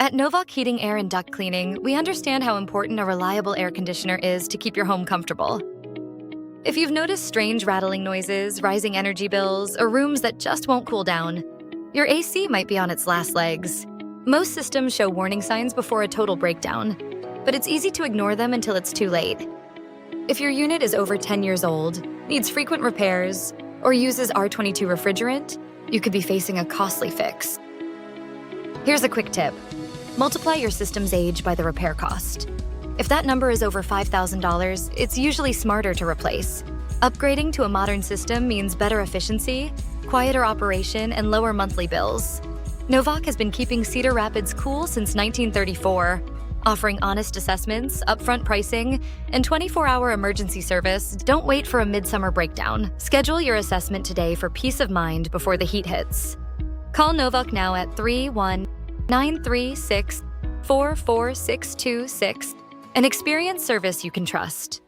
At Novak Heating, Air and Duct Cleaning, we understand how important a reliable air conditioner is to keep your home comfortable. If you've noticed strange rattling noises, rising energy bills, or rooms that just won't cool down, your AC might be on its last legs. Most systems show warning signs before a total breakdown, but it's easy to ignore them until it's too late. If your unit is over 10 years old, needs frequent repairs, or uses R22 refrigerant, you could be facing a costly fix. Here's a quick tip. Multiply your system's age by the repair cost. If that number is over $5,000, it's usually smarter to replace. Upgrading to a modern system means better efficiency, quieter operation, and lower monthly bills. Novak has been keeping Cedar Rapids cool since 1934, offering honest assessments, upfront pricing, and 24-hour emergency service. Don't wait for a midsummer breakdown. Schedule your assessment today for peace of mind before the heat hits. Call Novak now at 31936-44626 and experience service you can trust.